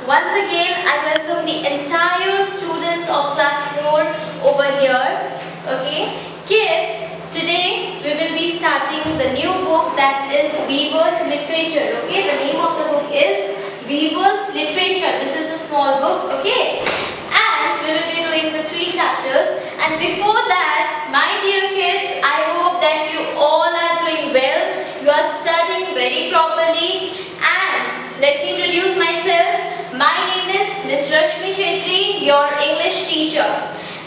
Once again, I welcome the entire students of class 4 over here. Okay, kids, today we will be starting the new book that is Weaver's Literature. Okay, the name of the book is Weaver's Literature. This is the small book. Okay, and we will be doing the 3 chapters. And before that, my dear kids, I hope that you all are doing well. You are studying very properly. And let me introduce myself. My name is Ms. Rashmi Chetri, your English teacher.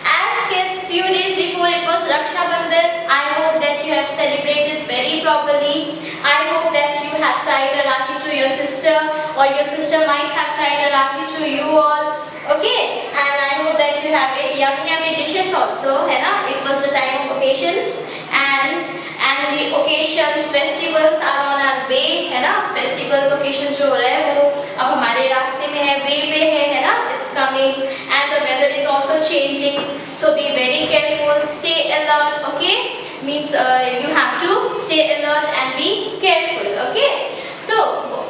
As kids, few days before it was Raksha Bandhan, I hope that you have celebrated very properly. I hope that you have tied a rakhi to your sister, or your sister might have tied a rakhi to you all. Okay, and I hope that you have ate yummy dishes also, है ना? It was the time of occasion, and the occasions, festivals are on our way, है ना? Festivals occasion जो हो रहा है वो अब हमारे रास्ते में है, way पे है ना? It's coming, and the weather is also changing. So be very careful, stay alert. Okay, means you have to stay alert and be careful. Okay. So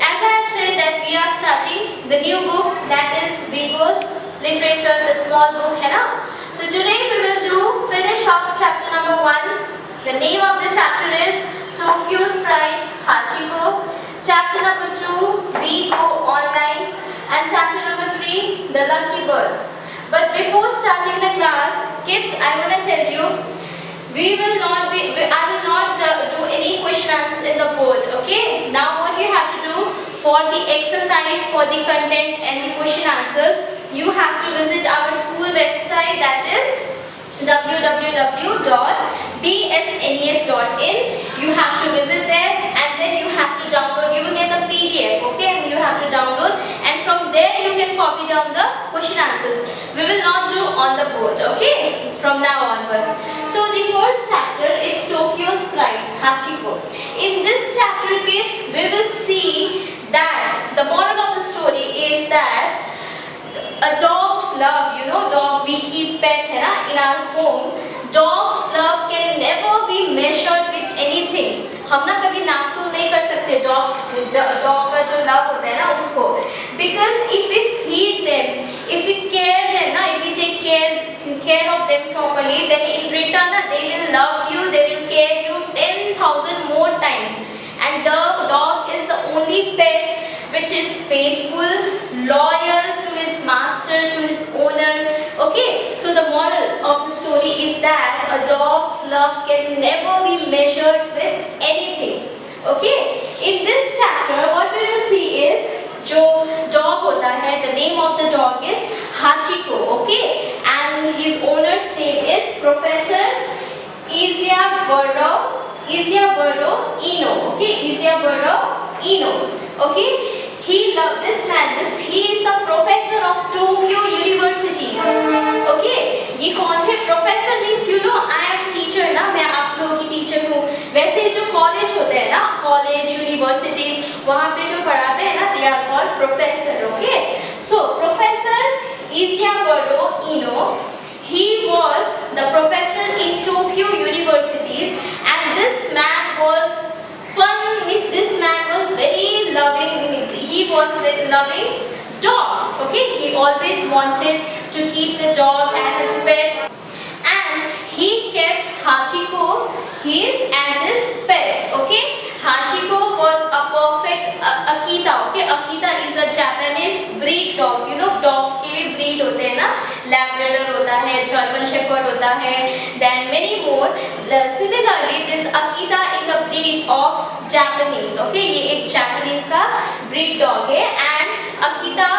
as I have said that we are starting the new book that is Weaver's Literature, the small book, है ना? So today we will finish off chapter number 1. The name of the chapter is Tokyo's Pride, Hachiko. Chapter number 2, We Go Online. And chapter number 3, The Lucky Bird. But before starting the class, kids, I want to tell you, I will not do any question answers in the board. Okay? Now what you have to do for the exercise, for the content and the question answers, you have to visit our school website, that is www.bsnes.in. You have to visit there and then you have to download. You will get a PDF, okay, and you have to download, and from there you can copy down the question answers. We will not do on the board, okay, from now onwards. So the first chapter is Tokyo's Pride, Hachiko. In this chapter, kids, we will see that the moral of the story is that a dog's love, dog we keep pet है ना in our home. Dog's love can never be measured with anything. हम ना कभी नाप तो नहीं कर सकते dog का जो love होता है ना उसको. Because if we feed them, if we care them ना, if we take care of them properly, then in return they will love you, they will care you 10,000 more times. And the dog is the only pet which is faithful, loyal to his master, to his owner. Okay, so the moral of the story is that a dog's love can never be measured with anything. Okay, in this chapter what we will see is जो dog होता है, the name of the dog is Hachiko. Okay, and his owner's name is Professor Iziaburo Ino. Okay, Iziaburo Ino. Okay. He loved this man. He is the professor of Tokyo University. Okay, ये कौन है? Professor means I am teacher ना, मैं आप लोगों की teacher हूँ. वैसे जो college होते हैं ना, college, universities, वहाँ पे जो पढ़ाते हैं ना, they are called professor. Okay, so Professor Iziaburo Ino, he was the professor in Tokyo Universities, and this man was fun. Means this man was very loving. He was very loving dogs. Okay, he always wanted to keep the dog as his pet, and he kept Hachiko as his pet. Okay, Hachiko was a perfect Akita. Okay, Akita is a Japanese breed dog. Dogs के भी breed होते हैं ना, Labrador होता है, German Shepherd होता है, then many more. Similarly, this Akita is a breed of Japanese. Okay, ये एक Japanese का breed dog है, and Akita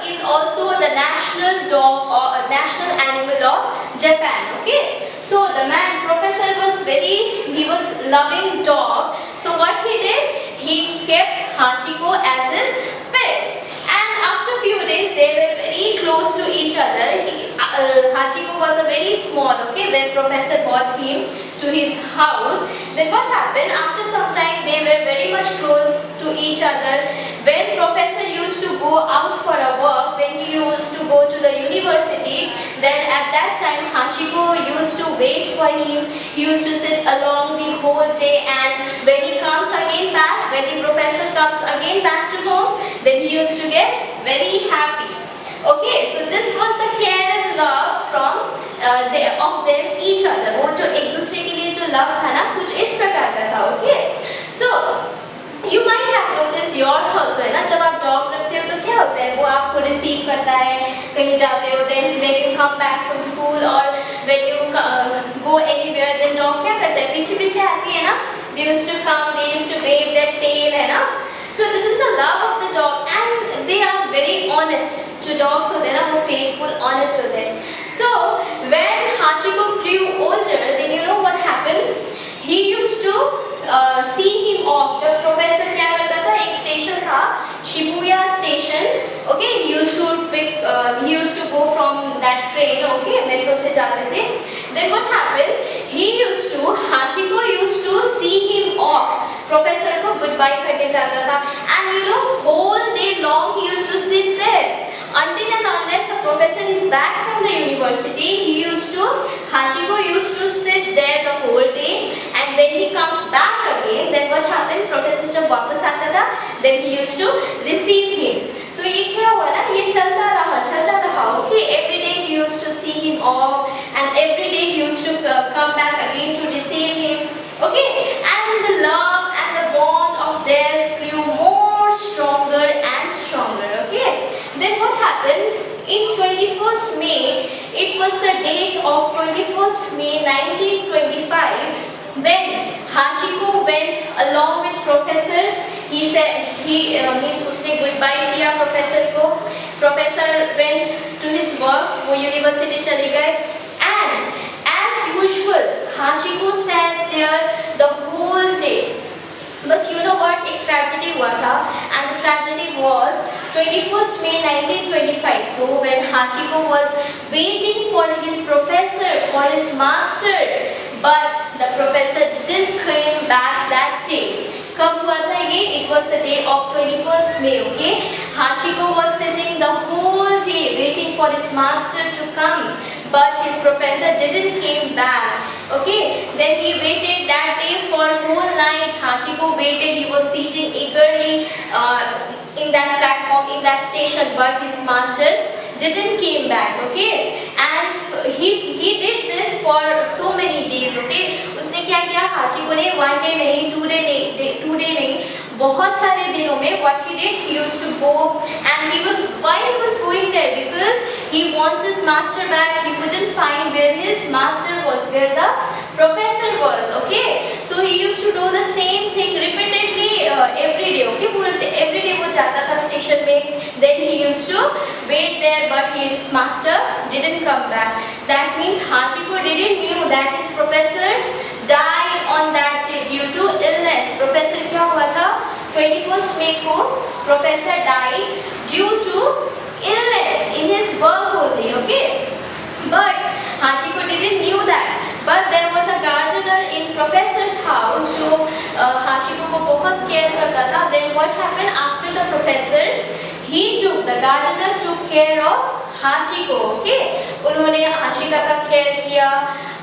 is also the national dog or a national animal of Japan. Okay, so the man professor was he was loving dog. So what he did, he kept Hachiko as his pet, and after few days they were very close to each other. Hachiko was a very small, okay, when professor brought him to his house. Then what happened, after some time they were very much close to each other. When professor used to go out for a work, when he used to go to the university, then at that time Hachiko used to wait for him. He used to sit along the whole day, and when he comes again back, when the professor comes again back to home, then he used to get very happy. Okay, so this was the care and love from of them each other. वो जो एक दूसरे के लिए जो love था ना, कुछ इस प्रकार का था. Okay, so you might have noticed yours also है ना, जब आप dog रखते हो तो क्या होता है, वो आपको receive करता है, कहीं जाते हो, then when you come back from school or when you go anywhere, then dog क्या करता है, पीछे पीछे आती है ना, they used to come, they used to wave their tail है ना. So this is the love of the dog and they are very honest. जो dogs होते हैं ना, वो faithful, honest होते हैं. So when Hachiko grew older, then you know what happened? He used to see him off. जब professor क्या करता था, एक station था, Shibuya station. Okay, he used to go from that train. Okay, metro से जाते थे. Then what happened? Hachiko used to see him off. Professor को goodbye करने जाता था. And you know, whole day long he used to sit there. Until and unless the professor is back from the university, Hachiko used to sit there the whole day. And when he comes back again, then what happened? Professor जब वापस आता था, then he used to receive him. तो ये क्या हुआ ना? ये चलता रहा. Okay, every day he used to see him off, and every day he used to come back again to receive him. Okay, and the love and the bond of theirs grew more stronger and stronger. Okay, then what happened? In 21st May, it was the date of 21st May 1925 when Hachiko went along with Professor. He said means उसने goodbye किया Professor को. Professor went to his work, वो university चले गए. And as usual, Hachiko sat there the whole day. But you know what? एक tragedy हुआ था, and the tragedy was 21st May 1925. So when Hachiko was waiting for his professor, for his master, but the professor didn't come back that day. कब हुआ था ये? It was the day of 21st May. Okay, Hachiko was sitting the whole day waiting for his master to come, but his professor didn't came back. Okay, then he waited that day for whole night. Hachiko waited. He was sitting eagerly in that platform, in that station, but his master didn't came back. Okay, and he did this for so many days. Okay, उसने क्या किया? Hachiko ने one day नहीं, two day नहीं, बहुत सारे दिनों में what he did, he used to go, and why he was going there? Because he wants his master back. He couldn't find where his master was, where the professor was. Okay, so he used to do the same thing repeatedly every day. Okay, every day वो जाता था station में, then he used to wait there, but his master didn't come back. That means Hachiko didn't knew that his professor died on that day due to illness. Professor क्या हुआ था? 21st May को professor died due to illness in his work only. Okay, but Hachiko didn't knew that. But there was a gardener in professor's house जो Hachiko को बहुत care करता था. Then what happened after the professor? The gardener took care of Hachiko. Okay, उन्होंने Hachiko का care किया,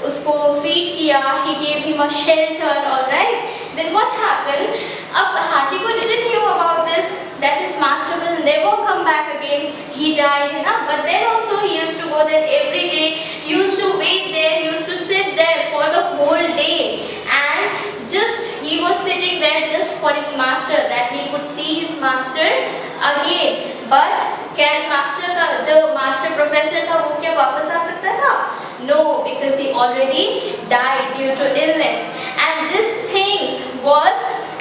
उसको feed किया. He gave him a shelter. All right. Then what happened? अब Hachiko didn't knew about this, that his master will never come back again. He died, है ना? But then also he used to go there every day. He used to wait there. He used to sit there for the whole day, and he was sitting there just for his master, that he could see his master again. But can master का जो master professor था वो क्या वापस आ सकता था? No, because he already died due to illness. And this things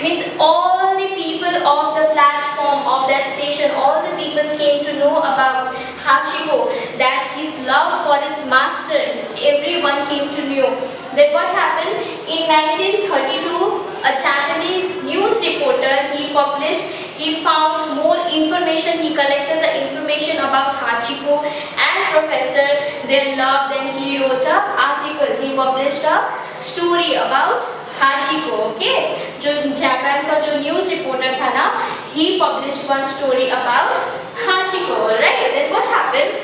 means all the people of the platform of that station, all the people came to know about Hachiko, that his love for his master, everyone came to know. Then what happened? In 1932, a Japanese news reporter, he found more information, he collected the information about Hachiko and professor, their love. Then he wrote an article, he published a story about Hachiko. Okay, जो Japan का जो news reporter था ना, he published one story about Hachiko. Alright, then what happened?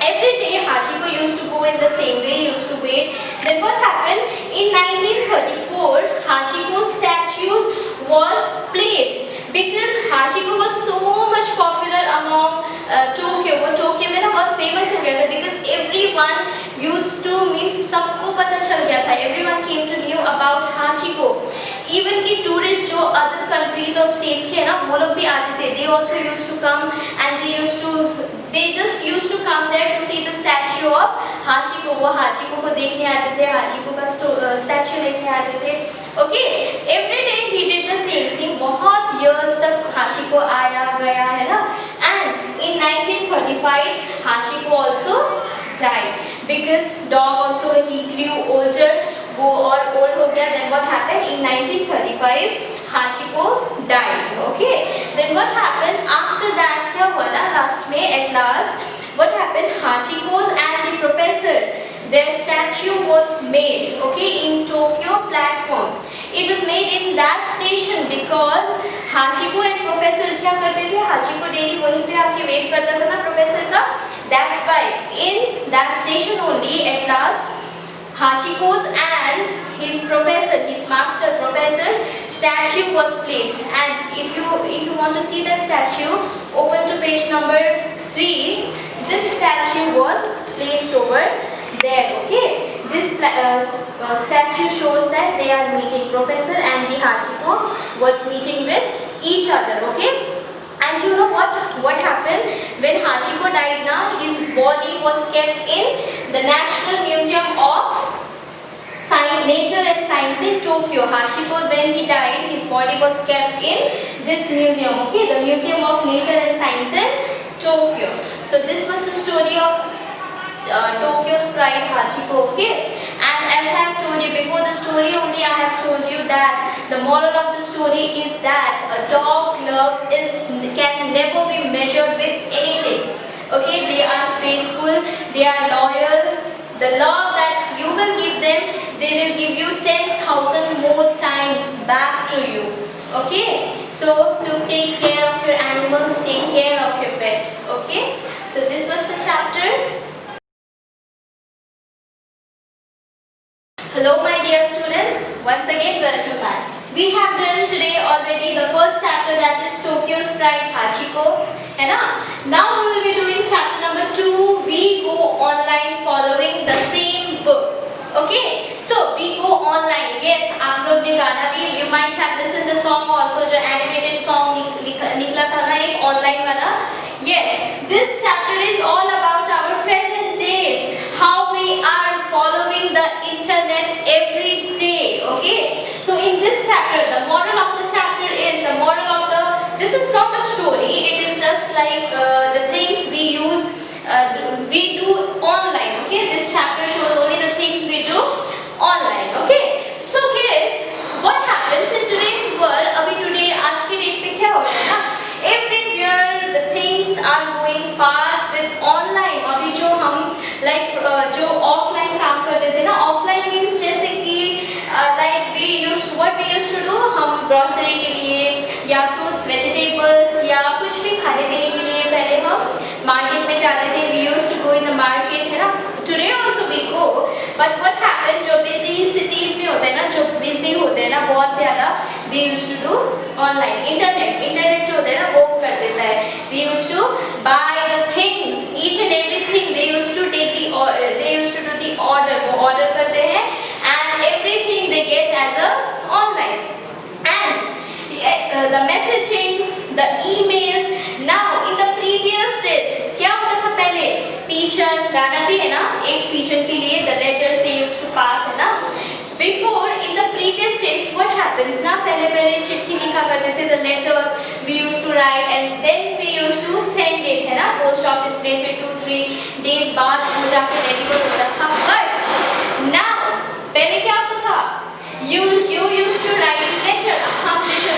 Every day Hachiko used to go in the same way, he used to wait. Then what happened? In 1934, Hachiko's statue was placed because Hachiko was so much popular among Tokyo. वो Tokyo में ना बहुत famous हो गया था because everyone used to means सबको पता चल गया था. Everyone came to knew about Hachiko. Even कि tourists जो other countries और states के ना वो लोग भी आते थे. They also used to come and they just used to come there to see the statue of Hachiko. वो Hachiko को देखने आते थे, Hachiko का statue देखने आते थे. Okay, every day he did the same thing. बहुत years तक Hachiko आया गया है ना. And in 1935 Hachiko also died because dog also he grew older. वो और old हो गया. Then what happened in 1935? Hachiko died. Okay. Then what happened after that? क्या हुआ ना last में at last what happened? Hachiko's and the professor their statue was made. Okay, in Tokyo platform. It was made in that station because Hachiko and professor क्या करते थे? Hachiko daily वहीं पे आके wait करता था ना professor का. That's why in that station only at last Hachiko's and his professor, his master professor's statue was placed. And if you want to see that statue, open to page number 3. This statue was placed over there. Okay, this statue shows that they are meeting. Professor and the Hachiko was meeting with each other. Okay. And you know what happened when Hachiko died now? His body was kept in the National Museum of Nature and Science in Tokyo. Hachiko, when he died, his body was kept in this museum. Okay, the Museum of Nature and Science in Tokyo. So this was the story of Tokyo's pride, Hachiko. Okay, and as I have told you before the story only, I have told you that the moral of the story is that a dog love can never be measured with anything. Okay, they are faithful, they are loyal. The love that you will give them, they will give you 10,000 more times back to you. Okay, so to take care of your animals, take care of your pet. Okay, so this was the chapter. Hello my dear students, once again welcome back. We have done today already the first chapter, that is Tokyo's Pride, Hachiko. है ना? Now we will be doing chapter number 2. We go online following the same book. Okay? So we go online. Yes, आप लोग ने गाना भी. You might have listened the song also. जो animated song निकला था ना एक online वाला. Yes, this chapter is all about our present days. How we are following the internet every day. Okay? So in this chapter, the moral of the chapter is this is not a story. It is just like the things we use, we do online. Okay? This chapter shows only the things we do online. Okay? So kids, what happens in today's world? अभी today आज के date पे क्या हो रहा है ना? Everywhere the things are going fast with online. अभी जो हम like जो offline काम करते थे ना, offline means जैसे कि like what we used to do, हम grocery के लिए या fruits, vegetables या कुछ भी खाने पीने के लिए पहले हम market में जाते थे. We used to go in the market है ना. Today also we go, but what happened? जो busy cities में होते हैं ना, जो busy होते हैं ना बहुत ज़्यादा, they used to do online. Internet जो होता है ना वो कर देता है. They used to buy the things, each and everything. They used to take the order. They used to do the order. वो order करते हैं and everything they get as a online. And the messaging, the emails. Now in the previous days क्या होता था पहले? Pigeon गाना भी है ना, एक pigeon के लिए the letters they used to pass है ना. Before in the previous days what happens ना, पहले चिट्ठी लिखा करते थे, the letters we used to write and then we used to send it है ना post office में. फिर 2-3 days बाद वो जाके deliver होता था. But now पहले क्या होता था? You used to write the letter.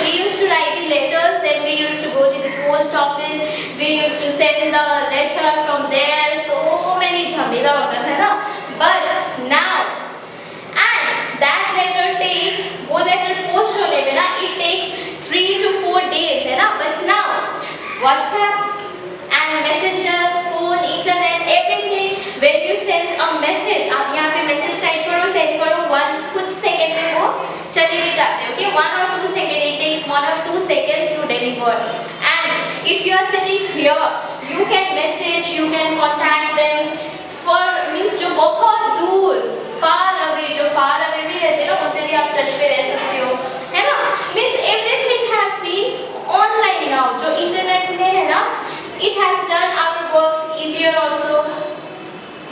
We used to write the letters, then we used to go to the post office. We used to send the letter from there. So many झमेला होता था ना. But now, and that letter takes, वो letter post होने में ना, it takes 3 to 4 days है ना. But now, WhatsApp and Messenger, phone, internet, everything. When you send a message, आप यहाँ पे message type करो, send करो, कुछ सेकंड में वो चले भी जाते हैं. Okay, 1 or 2 seconds it takes word. And if you are sitting here, you can message, you can contact them for means जो बहुत दूर far away जो far away भी रहते हैं ना उनसे भी आप टच पे रह सकते हो, है ना? Means everything has been online now. जो इंटरनेट में है ना, it has done our works easier also.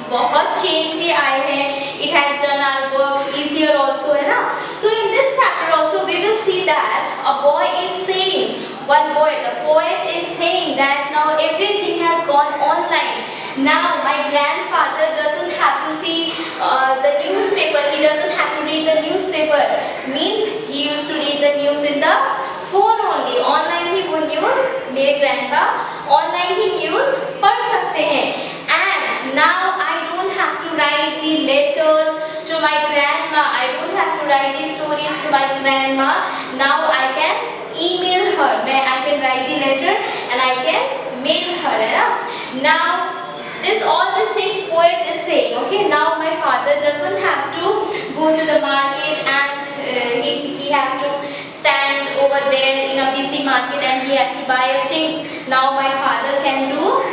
बहुत चेंज भी आए हैं. It has done our work easier also, है ना? So in this chapter also we will see that a boy is saying, one boy, the poet is saying that now everything has gone online. Now my grandfather doesn't have to see the newspaper. He doesn't have to read the newspaper. Means he used to read the news in the phone only. Online ही वो news मेरे grandpa online ही news पढ़ सकते हैं. And now I don't have to write the letters to my grandma. I don't have to write the stories to my grandma. Now I can email her. I can write the letter and I can mail her. है ना? Now all these things poet is saying. Okay, now my father doesn't have to go to the market and he have to stand over there in a busy market and he have to buy things. Now my father can do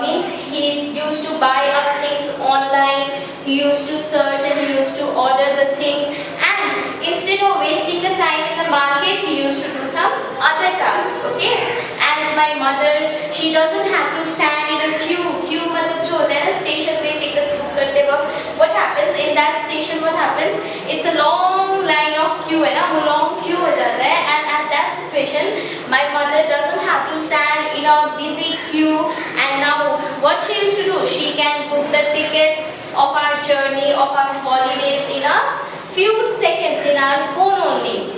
means he used to buy up things online. He used to search and he used to order the things, and instead of wasting the time in the market, he used to do some other tasks. Okay, and my mother, she doesn't have to stand in a queue. Queue मतलब जो होता है ना station में tickets book करते वक्त, what happens in that station? What happens? It's a long line of queue है ना, वो long queue हो जाता है, and at that situation, my mother doesn't have to stand in a busy queue. And now what she used to do? She can book the tickets of our journey, of our holidays in a few seconds in our phone only.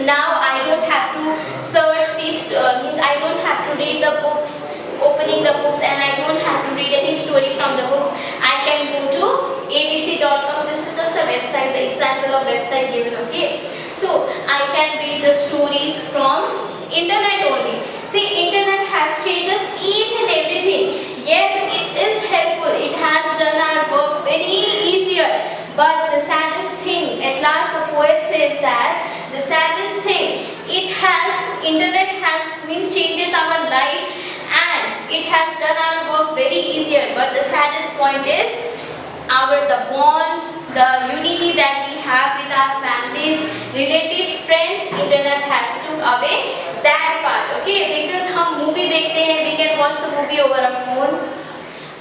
Now I don't have to search these means I don't have to read the books, opening the books, and I don't have to read any story from the books. I can go to abc.com. This is just a website, the example of website given. Okay, so I can read the stories from internet only. See, internet has changed us each and everything. Yes, it is helpful. It has done our work very easier. But the saddest thing, at last the poet says that the saddest thing, internet has means changes our life and it has done our work very easier. But the saddest point is the bond, the unity that we have with our families, relatives, friends, internet has took away that part. Okay, because हम movie देखते हैं, we can watch the movie over a phone,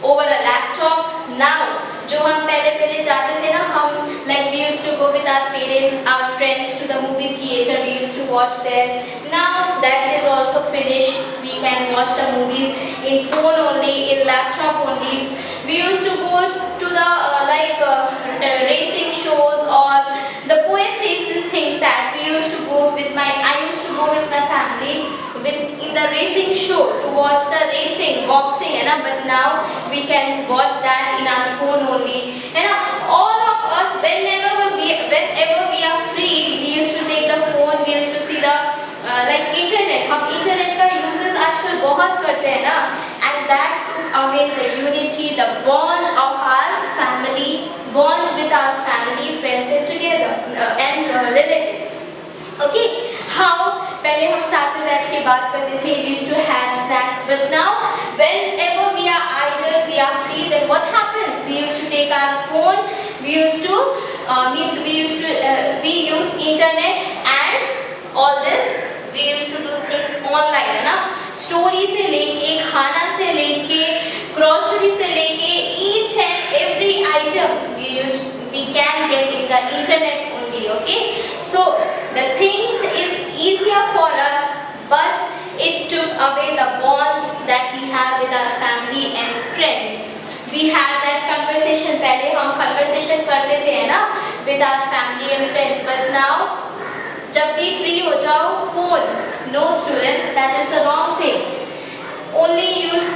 over a laptop. Now जो हम पहले जाते थे ना, हम like we used to go with our parents, our friends to the movie theater. We used to watch there. Now that is also finished. We can watch the movies in phone only, in laptop only. We used to go to the racing shows, or the poet says these things that I used to go with my family in the racing show to watch the racing, boxing, है ना? But now we can watch that in our phone only, है ना? All of us, whenever we are free, we used to take the phone, we used to see the internet. हम internet का uses आजकल बहुत करते हैं ना, and that took away the unity, the bond of our family, bond with our family, friends and together and relative. Okay, how पहले हम साथ में बैठ के बात करते थे, we used to have snacks, but now whenever we are idle, we are free, then what happens? We used to take our phone, we used to we use internet and all this, we used to do things online, है ना? Story से लेके, खाना से लेके, grocery से लेके, each and every item we can get in the internet only. Okay, so the things is easier for us, but it took away the bond that we have with our family and friends. We had that conversation. पहले हम conversation करते थे है ना, with our family and friends, but now जब भी free हो जाओ phone. No students, that is the wrong thing. Only use.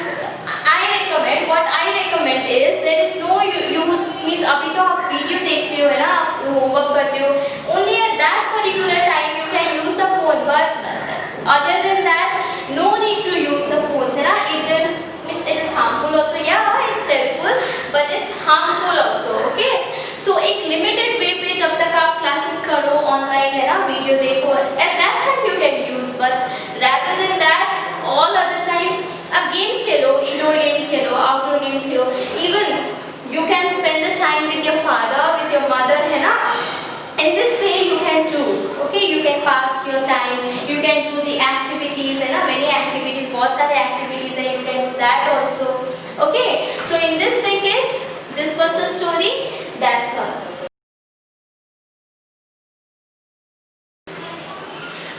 What I recommend is there is no use means अभी तो आप वीडियो देखते हो है ना, आप होमवर्क करते हो, only at that particular time you can use the phone, but other than that no need to use the phones है ना. It is harmful also. Yeah, it's helpful but it's harmful also. Okay, so एक limited way पे जब तक आप classes करो online है ना, वीडियो देखो, at that time you can use, but rather than your time. You can do the activities, है ना, many activities, बहुत सारे activities हैं, you can do that also. Okay, so in this way kids, this was the story. That's all.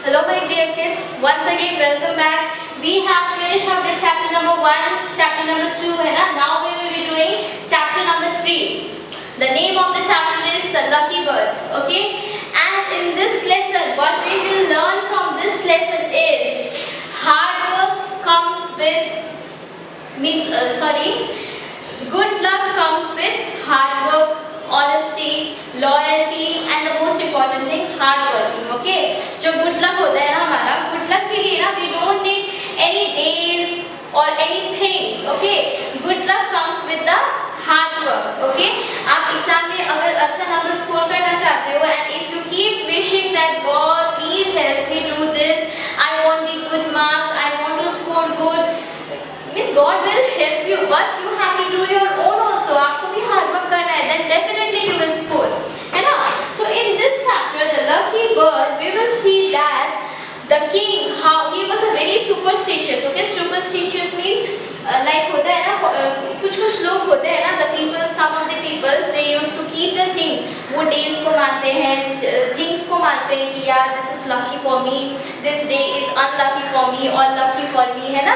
Hello my dear kids, once again welcome back. We have finished up with chapter number 1, chapter number 2 है ना. Now we will be doing chapter number 3. The name of the chapter is The Lucky Bird. Okay, and in this lesson what we will learn from this lesson is hard work comes with good luck comes with hard work, honesty, loyalty and the most important thing hard working. Okay, जो good luck होता है ना हमारा, good luck के लिए ना we don't need any days or anything. Okay, good luck comes with the hard work. Okay, आप exam में अगर अच्छा नंबर स्कोर करना चाहते हो and if you keep wishing that God please help me do this, I want the good marks, I want to score good, means God will help you, but you have to do your own also. आपको भी hard work करना है, then definitely you will score, है ना. So in this chapter, The Lucky Bird, we will see that the king, how he was a very superstitious. Okay, superstitious means like होता है ना, कुछ लोग होते हैं ना, the people, some of the people they used to keep the things, वो days को मानते हैं, things को मानते हैं कि यार this is lucky for me, this day is unlucky for me or lucky for me, है ना.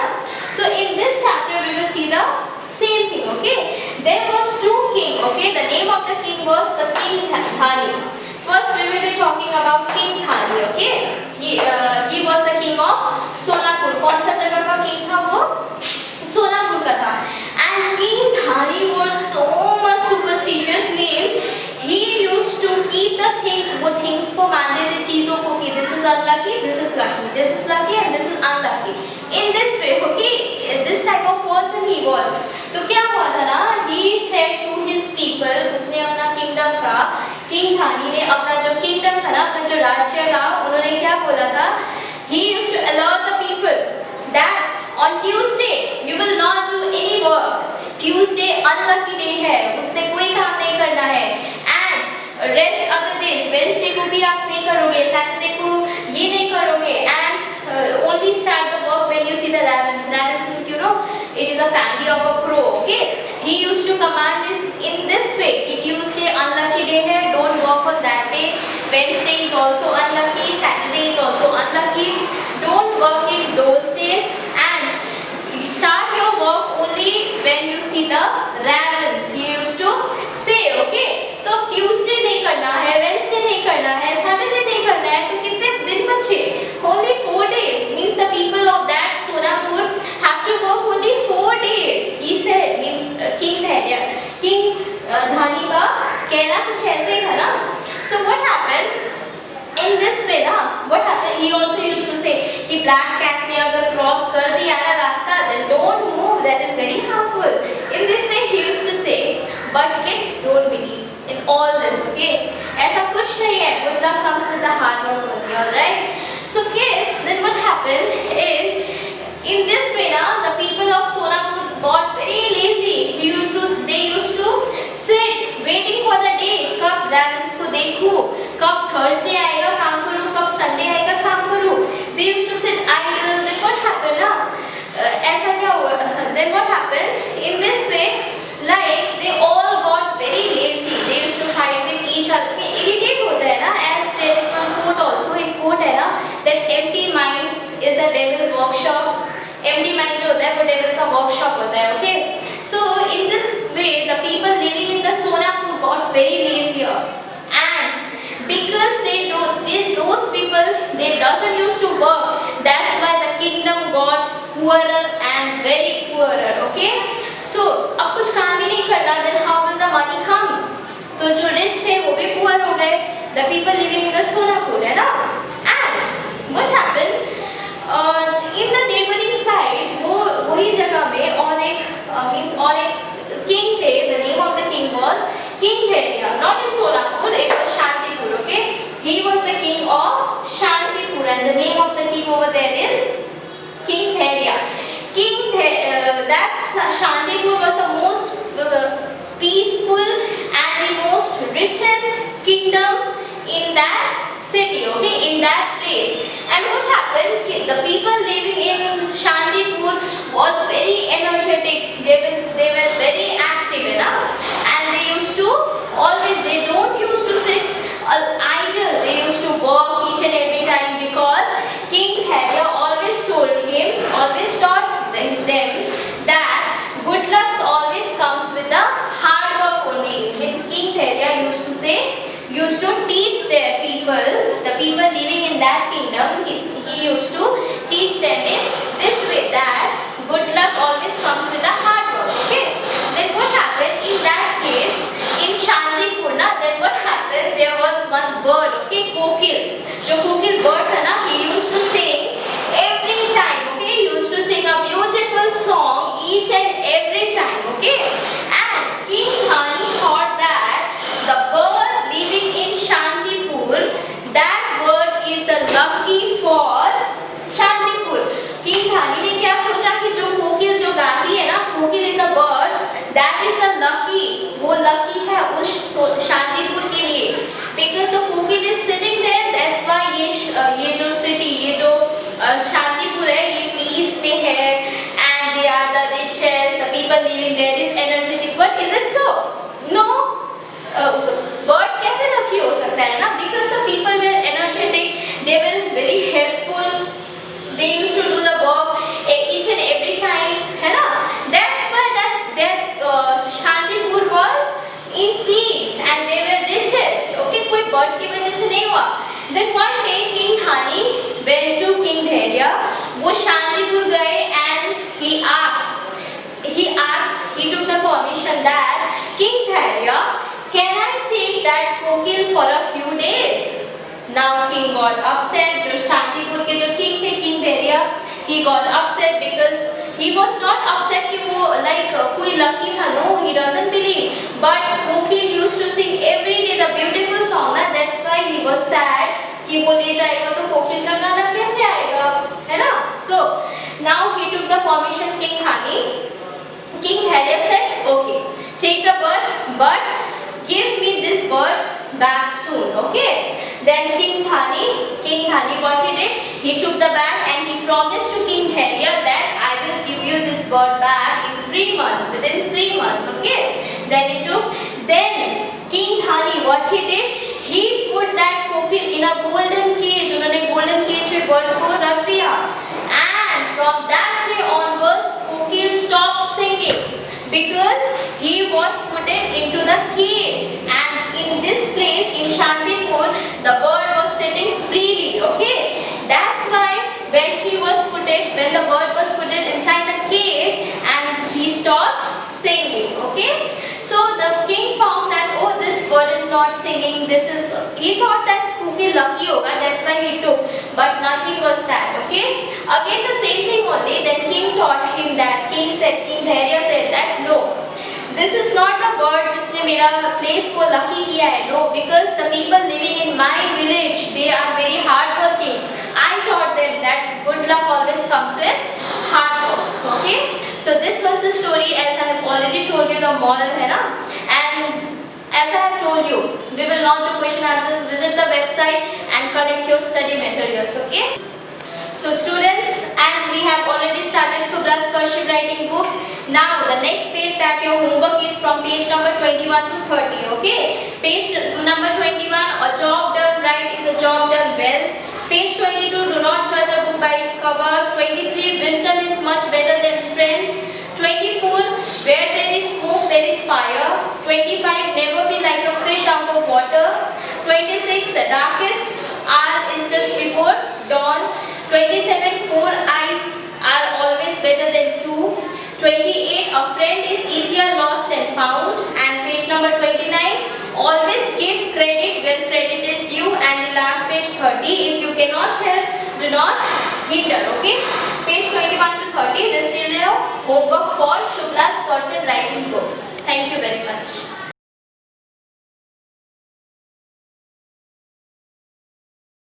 So in this chapter we will see the same thing. Okay, there was two king. Okay, the name of the king was the King Dhani. First we will be talking about King Dhani. Okay, he was the king of Sonapur. कौन सा जगह का king था वो? सोनापुर का था. And King Dhani was so much superstitious, means he used to keep the things, वो things को मानते थे, चीजों को कि this is unlucky, this is lucky, this is lucky and this is unlucky. In this way, okay, this type of person he was. तो क्या हुआ था ना, he said to his people, उसने अपना kingdom का, King Dhani ने अपना जो kingdom था ना, अपना जो राज्य था, उन्होंने क्या बोला था, he used to alert the people that on Tuesday you will not do any work. Tuesday unlucky day है, उसमें कोई काम नहीं करना है. And rest other days, Wednesday को भी आप नहीं करोगे, Saturday को ये नहीं करोगे. And only start the work when you see the ravens. Ravens means you know it is a family of a crow. Okay, he used to command this in this way कि Tuesday unlucky day है, don't work on that day. Wednesday is also unlucky, Saturday is also unlucky, don't work in those days and start your work only when you see the ravens. He used to say. Okay, तो Tuesday नहीं करना है, Wednesday नहीं करना है, Saturday नहीं करना है, तो कितने दिन बचे? Only 4 days. Means the people of that Sonapur have to work only 4 days. He said, means King Dhani का कहना कुछ ऐसे ही था ना. So what happened? In this way ना, what happened? He also used to say कि black cat ने अगर cross कर दिया ना रास्ता, then don't move. That is very harmful. In this way he used to say, but kids don't believe in all this. Okay, ऐसा कुछ नहीं है. Good luck comes with the hard work only. All right. So kids, then what happened is, in this way ना, the people of Sonapur got very lazy. They used to sit waiting for the day कब ravens को देखूं, कब Thursday आएगा काम करूं, कब Sunday आएगा काम करूं. They used to sit idle. Then what happened ना, ऐसा क्या हुआ? Then what happened? In this way, like they all got very lazy. They used to fight with each other. Irritate होता है ना, as there is one quote also. एक quote है ना, that empty minds is a devil workshop. Empty mind जो होता है वो devil का workshop होता है. Okay, so in this way the people living in the Sonapur got very lazier, and because those people they doesn't used to work, that's why the kingdom got poorer and very poorer. Okay, so अब कुछ काम ही नहीं करना, then how will the money come? तो जो rich थे वो भी poor हो गए, the people living in the Sonapur, है ना. And what happened? In the neighboring side, वही जगह में और एक king थे. The name of the king was King Dharia. Not in Solapur, it was Shantipur. Okay, he was the king of Shantipur, and the name of the king over there is King Dharia. That Shantipur was the most peaceful and the most richest kingdom in that city, okay, in that place. And what happened? The people living in Shantipur was very energetic. They were very active, you know? And they used to always, they don't used to sit idle. They used to work each and every time, because King Harya always taught them that good luck always comes with the hard work only. Means King Harya used to teach their people, the people living in that kingdom, he used to teach them in this way, that good luck always comes with a hard work. Okay. Then what happened in that case in Shantipur? Then what happened? There was one bird, okay, kokil. जो kokil bird था ना, he used to sing every time. Okay, he used to sing a beautiful song each and every time. Okay, and King Dhani thought that the bird living in Shantipur, that bird is the lucky for Shantipur. King Dhani ने क्या सोचा कि जो कोकिल जो गाती है ना, कोकिल is a bird, that is the lucky, वो lucky है उस शांतिपुर के लिए, because the Kokil is sitting there, that's why ये जो city, ये जो शांतिपुर है, ये peace में है, and they are the richest, the people living there is energetic. But is it so? No. Bird कैसे lucky हो सकता है ना? Because the people were energetic, they were very helpful, they used to do the work each and every time, है ना? That's why that Shantipur was in peace and they were richest. Okay, कोई bird की वजह से नहीं हुआ. Then one day King Dhani went to King Dhairya. वो शांतिपुर गए and he took the permission that King Dhairya, can I take that kokil for a few days? Now king got upset. जो शांतिपुर के जो king थे, King Dhairya, he got upset because he was not upset कि वो like कोई lucky था. No, he doesn't believe. But kokil used to sing every day the beautiful song. That's why he was sad कि वो ले जाएगा तो कोकिल का गाना कैसे आएगा, है ना? So now he took the permission. King Dhairya said, okay, take the bird, but give me this bird back soon. Okay. Then King Dhani, what he did? He took the bag and he promised to King Dhairya that I will give you this bird back in 3 months, within 3 months. Okay. Then King Dhani, what he did? He put that kokil in a golden cage. उन्होंने golden cage में bird को रख दिया. And from that day onwards, kokil stopped singing because he was put into the cage. And in this place, in Shantipur, the bird was sitting freely. Okay, that's why when the bird was put inside the cage, and he stopped singing. Okay, so the king found that, oh, this bird is not singing. He thought that okay, lucky hoga, that's why he took. But nothing was that. Okay, again the same thing only. Then king taught him that. King Dhairya said that no, this is not the bird जिसने मेरा place को lucky किया है. No, because the people living in my village, they are very hardworking. I taught them that good luck always comes with hard work. Okay, so this was the story. As I have already told you, the moral है ना. And as I have told you, we will launch a question answers. Visit the website and collect your study materials. Okay. So students, as we have already started Subha's cursive writing book, now the next page that your homework is from page number 21 to 30. Okay. Page number 21, a job done right is a job done well. Page 22, do not judge a book by its cover. 23, wisdom is much better than strength. 24, where there is smoke there is fire. 25, never be like a fish out of water. 26, the darkest hour is just before dawn. 27, 4 eyes are always better than 2. 28, a friend is easier lost than found. And page number 29, always give credit when credit is due. And the last page 30, if you cannot help, do not hinder. Okay, page 21 to 30, this is your homework for Shubhla's cursive writing book. Thank you very much.